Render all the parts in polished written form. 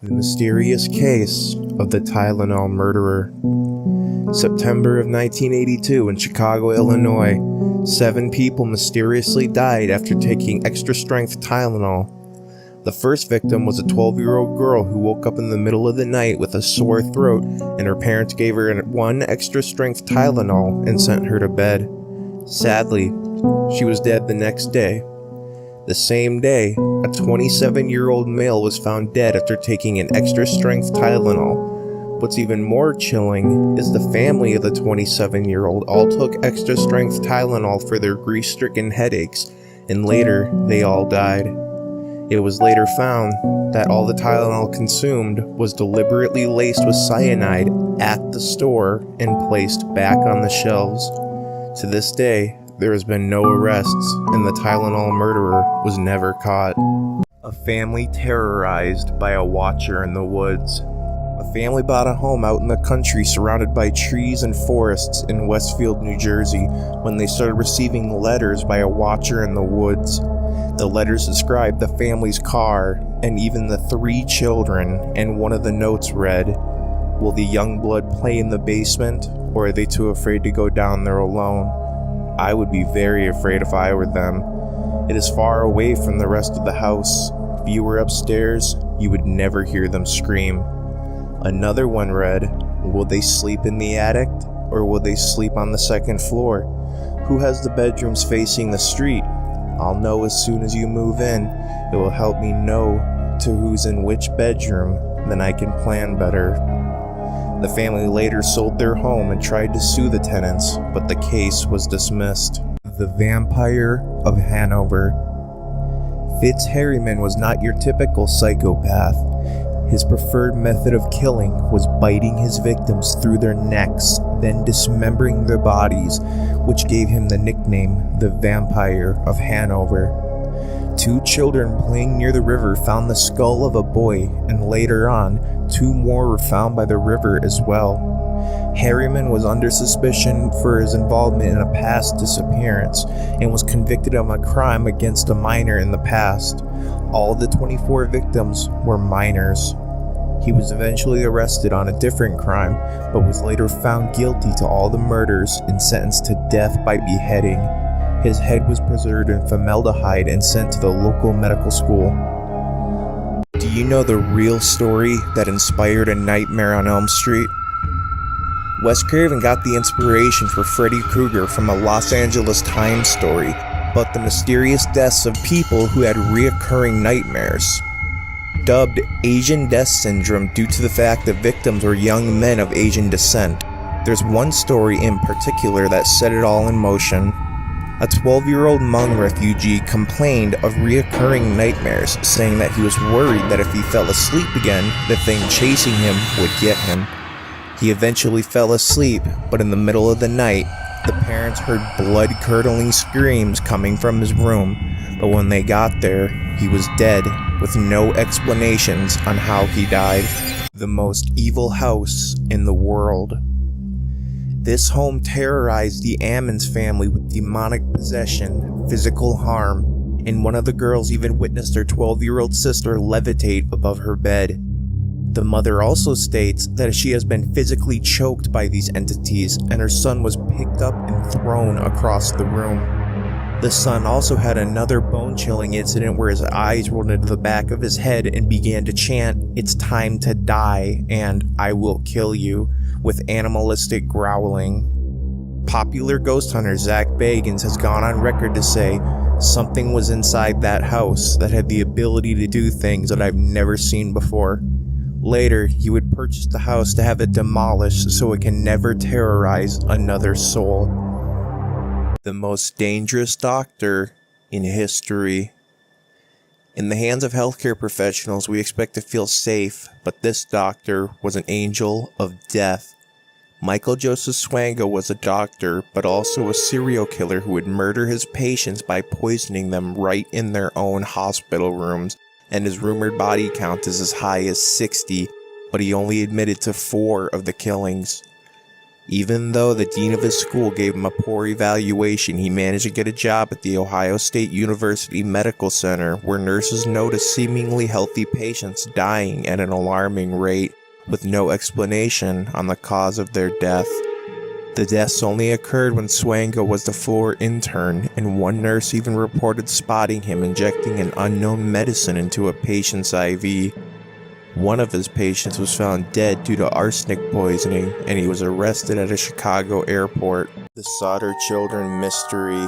The mysterious case of the Tylenol murderer. September of 1982 in Chicago, Illinois. 7 people mysteriously died after taking extra-strength Tylenol. The first victim was a 12-year-old girl who woke up in the middle of the night with a sore throat, and her parents gave her 1 extra-strength Tylenol and sent her to bed. Sadly, she was dead the next day. The same day, a 27-year-old male was found dead after taking an extra-strength Tylenol. What's even more chilling is the family of the 27-year-old all took extra-strength Tylenol for their grief-stricken headaches, and later they all died. It was later found that all the Tylenol consumed was deliberately laced with cyanide at the store and placed back on the shelves. To this day, there has been no arrests, and the Tylenol murderer was never caught. A family terrorized by a watcher in the woods. A family bought a home out in the country surrounded by trees and forests in Westfield, New Jersey, when they started receiving letters by a watcher in the woods. The letters described the family's car and even the 3 children, and one of the notes read, "Will the young blood play in the basement, or are they too afraid to go down there alone? I would be very afraid if I were them. It is far away from the rest of the house. If you were upstairs, you would never hear them scream." Another one read, "Will they sleep in the attic, or will they sleep on the 2nd floor? Who has the bedrooms facing the street? I'll know as soon as you move in. It will help me know to who's in which bedroom, then I can plan better." The family later sold their home and tried to sue the tenants, but the case was dismissed. The Vampire of Hanover. Fitz Harriman was not your typical psychopath. His preferred method of killing was biting his victims through their necks, then dismembering their bodies, which gave him the nickname the Vampire of Hanover. 2 children playing near the river found the skull of a boy, and later on, 2 more were found by the river as well. Harriman was under suspicion for his involvement in a past disappearance, and was convicted of a crime against a minor in the past. All the 24 victims were minors. He was eventually arrested on a different crime, but was later found guilty to all the murders and sentenced to death by beheading. His head was preserved in formaldehyde and sent to the local medical school. Do you know the real story that inspired A Nightmare on Elm Street? Wes Craven got the inspiration for Freddy Krueger from a Los Angeles Times story about the mysterious deaths of people who had reoccurring nightmares. Dubbed Asian Death Syndrome due to the fact that victims were young men of Asian descent, there's one story in particular that set it all in motion. A 12-year-old Hmong refugee complained of reoccurring nightmares, saying that he was worried that if he fell asleep again, the thing chasing him would get him. He eventually fell asleep, but in the middle of the night, the parents heard blood-curdling screams coming from his room, but when they got there, he was dead, with no explanations on how he died. The most evil house in the world. This home terrorized the Ammons family with demonic possession, physical harm, and one of the girls even witnessed her 12-year-old sister levitate above her bed. The mother also states that she has been physically choked by these entities, and her son was picked up and thrown across the room. The son also had another bone-chilling incident where his eyes rolled into the back of his head and began to chant, "It's time to die," and "I will kill you," with animalistic growling. Popular ghost hunter Zach Bagans has gone on record to say, "Something was inside that house that had the ability to do things that I've never seen before." Later, he would purchase the house to have it demolished so it can never terrorize another soul. The most dangerous doctor in history. In the hands of healthcare professionals, we expect to feel safe, but this doctor was an angel of death. Michael Joseph Swango was a doctor, but also a serial killer who would murder his patients by poisoning them right in their own hospital rooms, and his rumored body count is as high as 60, but he only admitted to 4 of the killings. Even though the dean of his school gave him a poor evaluation, he managed to get a job at the Ohio State University Medical Center, where nurses noticed seemingly healthy patients dying at an alarming rate, with no explanation on the cause of their death. The deaths only occurred when Swango was the floor intern, and one nurse even reported spotting him injecting an unknown medicine into a patient's IV. One of his patients was found dead due to arsenic poisoning, and he was arrested at a Chicago airport. The Sodder Children Mystery.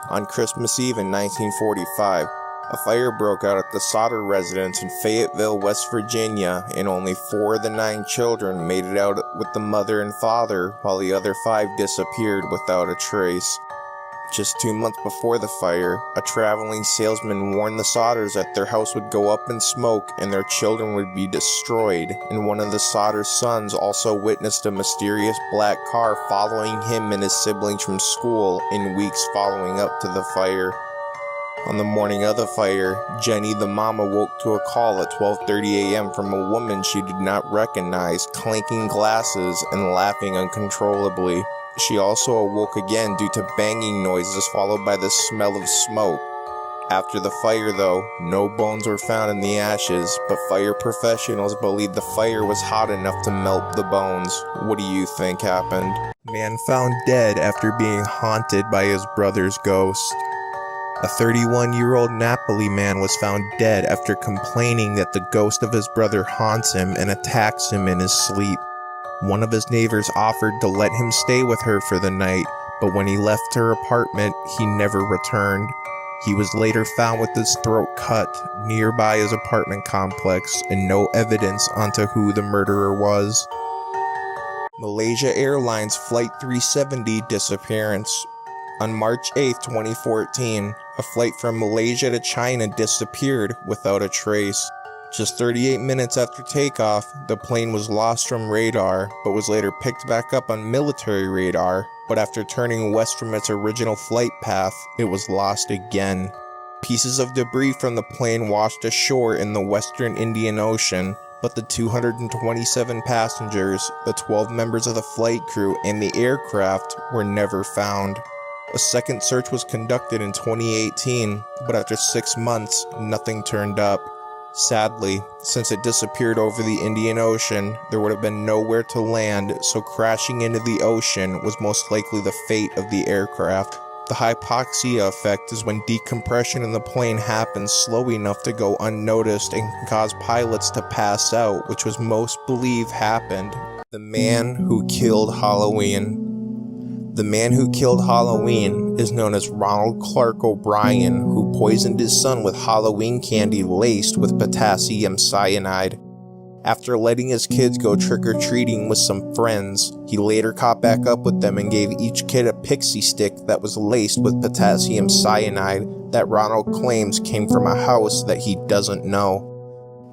On Christmas Eve in 1945, a fire broke out at the Sodder residence in Fayetteville, West Virginia, and only 4 of the 9 children made it out with the mother and father, while the other 5 disappeared without a trace. Just 2 months before the fire, a traveling salesman warned the Sodders that their house would go up in smoke and their children would be destroyed, and one of the Sodders' sons also witnessed a mysterious black car following him and his siblings from school in weeks following up to the fire. On the morning of the fire, Jenny the mom awoke to a call at 12:30 a.m. from a woman she did not recognize, clanking glasses and laughing uncontrollably. She also awoke again due to banging noises followed by the smell of smoke. After the fire though, no bones were found in the ashes, but fire professionals believe the fire was hot enough to melt the bones. What do you think happened? Man found dead after being haunted by his brother's ghost. A 31-year-old Napoli man was found dead after complaining that the ghost of his brother haunts him and attacks him in his sleep. One of his neighbors offered to let him stay with her for the night, but when he left her apartment, he never returned. He was later found with his throat cut nearby his apartment complex, and no evidence onto who the murderer was. Malaysia Airlines Flight 370 disappearance. On March 8, 2014, a flight from Malaysia to China disappeared without a trace. Just 38 minutes after takeoff, the plane was lost from radar, but was later picked back up on military radar, but after turning west from its original flight path, it was lost again. Pieces of debris from the plane washed ashore in the western Indian Ocean, but the 227 passengers, the 12 members of the flight crew, and the aircraft were never found. A second search was conducted in 2018, but after 6 months, nothing turned up. Sadly, since it disappeared over the Indian Ocean, there would have been nowhere to land, so crashing into the ocean was most likely the fate of the aircraft. The hypoxia effect is when decompression in the plane happens slow enough to go unnoticed and can cause pilots to pass out, which was most believed happened. The man who killed Halloween. The man who killed Halloween is known as Ronald Clark O'Brien, who poisoned his son with Halloween candy laced with potassium cyanide. After letting his kids go trick-or-treating with some friends, he later caught back up with them and gave each kid a pixie stick that was laced with potassium cyanide that Ronald claims came from a house that he doesn't know.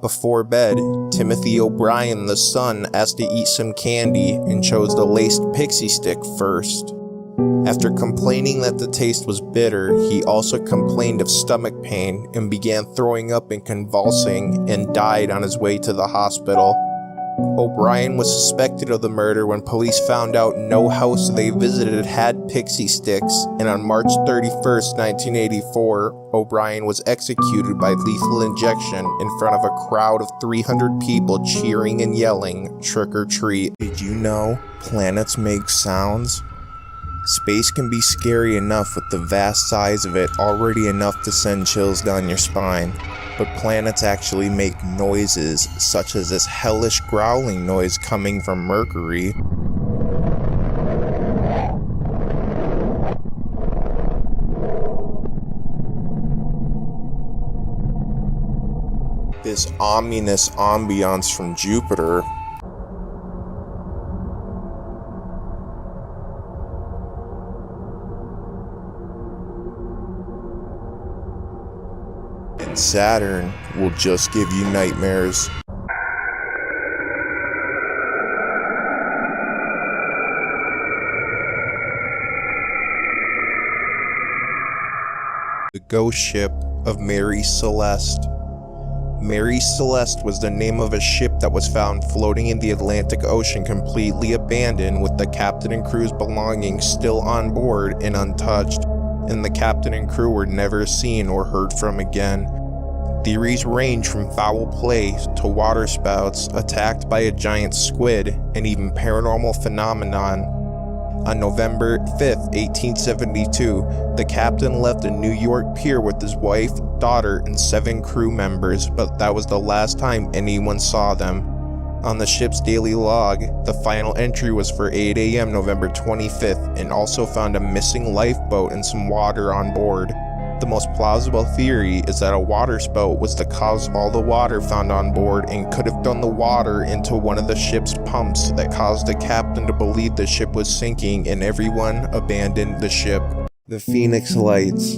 Before bed, Timothy O'Brien, the son, asked to eat some candy and chose the laced pixie stick first. After complaining that the taste was bitter, he also complained of stomach pain and began throwing up and convulsing and died on his way to the hospital. O'Brien was suspected of the murder when police found out no house they visited had pixie sticks, and on March 31st, 1984, O'Brien was executed by lethal injection in front of a crowd of 300 people cheering and yelling, "Trick or treat." Did you know planets make sounds? Space can be scary enough with the vast size of it, already enough to send chills down your spine. But planets actually make noises, such as this hellish growling noise coming from Mercury. This ominous ambiance from Jupiter. And Saturn will just give you nightmares. The ghost ship of Mary Celeste. Mary Celeste was the name of a ship that was found floating in the Atlantic Ocean completely abandoned, with the captain and crew's belongings still on board and untouched, and the captain and crew were never seen or heard from again. Theories range from foul play to waterspouts attacked by a giant squid and even paranormal phenomenon. On November 5th, 1872, the captain left a New York pier with his wife, daughter, and 7 crew members, but that was the last time anyone saw them. On the ship's daily log, the final entry was for 8 a.m. November 25th, and also found a missing lifeboat and some water on board. The most plausible theory is that a waterspout was the cause of all the water found on board and could have done the water into one of the ship's pumps that caused the captain to believe the ship was sinking and everyone abandoned the ship. The Phoenix Lights.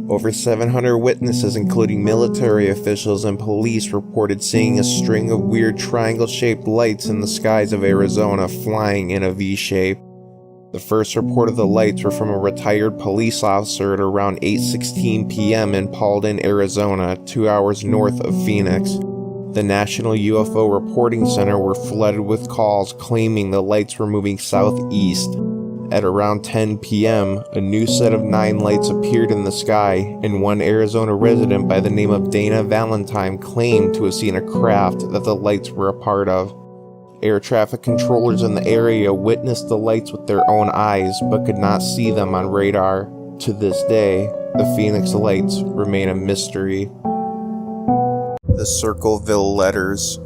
Over 700 witnesses, including military officials and police, reported seeing a string of weird triangle-shaped lights in the skies of Arizona flying in a V-shape. The first report of the lights were from a retired police officer at around 8:16 p.m. in Paulden, Arizona, 2 hours north of Phoenix. The National UFO Reporting Center were flooded with calls claiming the lights were moving southeast. At around 10 p.m., a new set of 9 lights appeared in the sky, and one Arizona resident by the name of Dana Valentine claimed to have seen a craft that the lights were a part of. Air traffic controllers in the area witnessed the lights with their own eyes, but could not see them on radar. To this day, the Phoenix Lights remain a mystery. The Circleville Letters.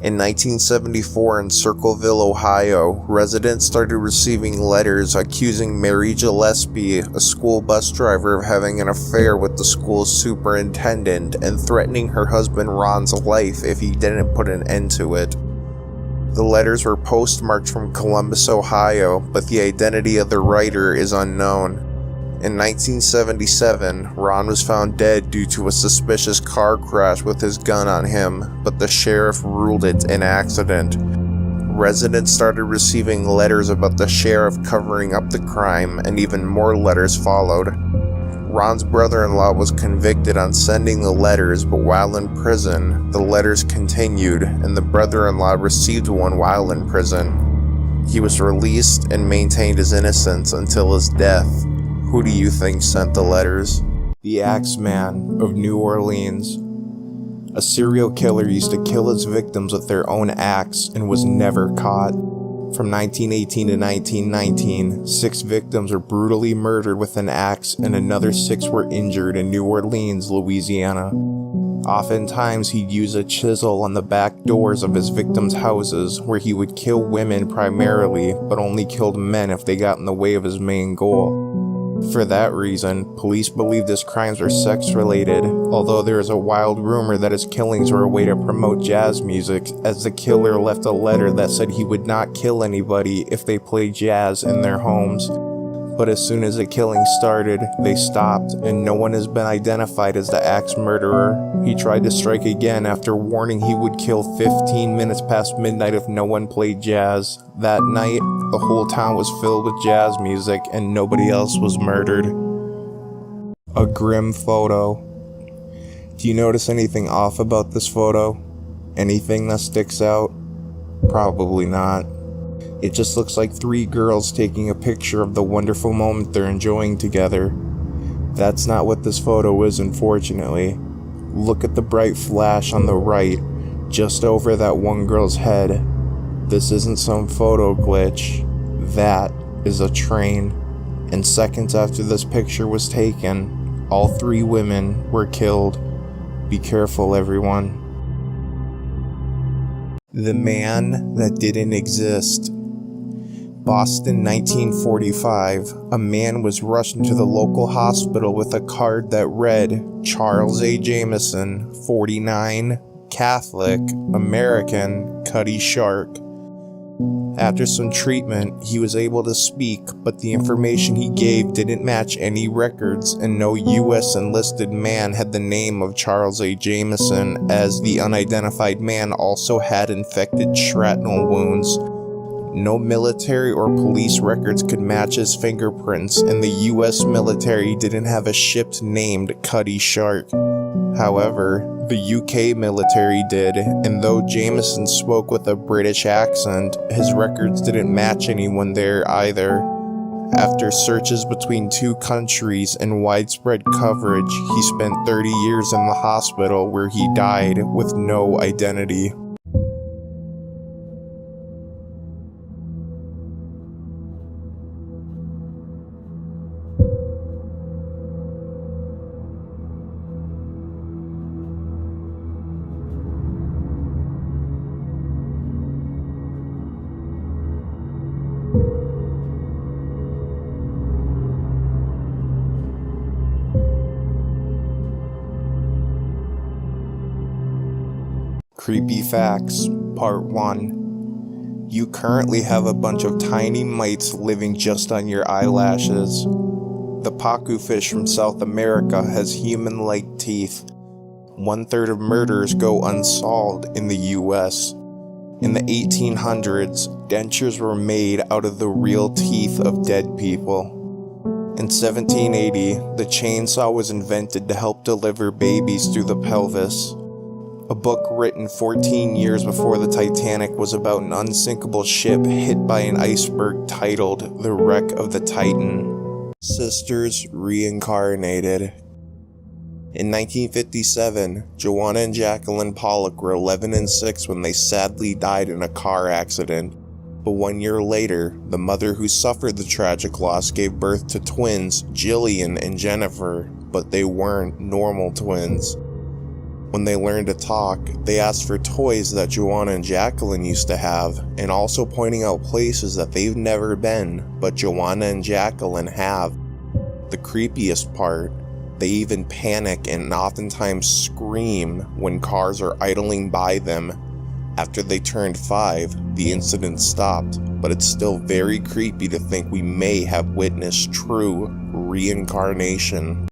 In 1974 in Circleville, Ohio, residents started receiving letters accusing Mary Gillespie, a school bus driver, of having an affair with the school's superintendent and threatening her husband Ron's life if he didn't put an end to it. The letters were postmarked from Columbus, Ohio, but the identity of the writer is unknown. In 1977, Ron was found dead due to a suspicious car crash with his gun on him, but the sheriff ruled it an accident. Residents started receiving letters about the sheriff covering up the crime, and even more letters followed. Ron's brother-in-law was convicted on sending the letters, but while in prison, the letters continued, and the brother-in-law received one while in prison. He was released and maintained his innocence until his death. Who do you think sent the letters? The Axeman of New Orleans. A serial killer used to kill his victims with their own axe and was never caught. From 1918 to 1919, 6 victims were brutally murdered with an axe and another 6 were injured in New Orleans, Louisiana. Oftentimes, he'd use a chisel on the back doors of his victims' houses, where he would kill women primarily, but only killed men if they got in the way of his main goal. For that reason, police believed his crimes were sex-related, although there is a wild rumor that his killings were a way to promote jazz music, as the killer left a letter that said he would not kill anybody if they played jazz in their homes. But as soon as the killing started, they stopped, and no one has been identified as the axe murderer. He tried to strike again after warning he would kill 15 minutes past midnight if no one played jazz. That night, the whole town was filled with jazz music, and nobody else was murdered. A grim photo. Do you notice anything off about this photo? Anything that sticks out? Probably not. It just looks like 3 girls taking a picture of the wonderful moment they're enjoying together. That's not what this photo is, unfortunately. Look at the bright flash on the right, just over that one girl's head. This isn't some photo glitch. That is a train. And seconds after this picture was taken, all 3 women were killed. Be careful, everyone. The man that didn't exist. Boston, 1945, a man was rushed into the local hospital with a card that read, Charles A. Jameson, 49, Catholic, American, Cutty Shark. After some treatment, he was able to speak, but the information he gave didn't match any records, and no U.S. enlisted man had the name of Charles A. Jameson, as the unidentified man also had infected shrapnel wounds. No military or police records could match his fingerprints, and the U.S. military didn't have a ship named Cutty Shark. However, the UK military did, and though Jameson spoke with a British accent, his records didn't match anyone there either. After searches between two countries and widespread coverage, he spent 30 years in the hospital where he died with no identity. Creepy Facts, Part 1. You currently have a bunch of tiny mites living just on your eyelashes. The pacu fish from South America has human-like teeth. 1/3 of murders go unsolved in the US. In the 1800s, dentures were made out of the real teeth of dead people. In 1780, the chainsaw was invented to help deliver babies through the pelvis. A book written 14 years before the Titanic was about an unsinkable ship hit by an iceberg titled The Wreck of the Titan. Sisters reincarnated. In 1957, Joanna and Jacqueline Pollock were 11 and 6 when they sadly died in a car accident. But 1 year later, the mother who suffered the tragic loss gave birth to twins, Jillian and Jennifer, but they weren't normal twins. When they learned to talk, they asked for toys that Joanna and Jacqueline used to have, and also pointing out places that they've never been, but Joanna and Jacqueline have. The creepiest part, they even panic and oftentimes scream when cars are idling by them. After they turned 5, the incident stopped, but it's still very creepy to think we may have witnessed true reincarnation.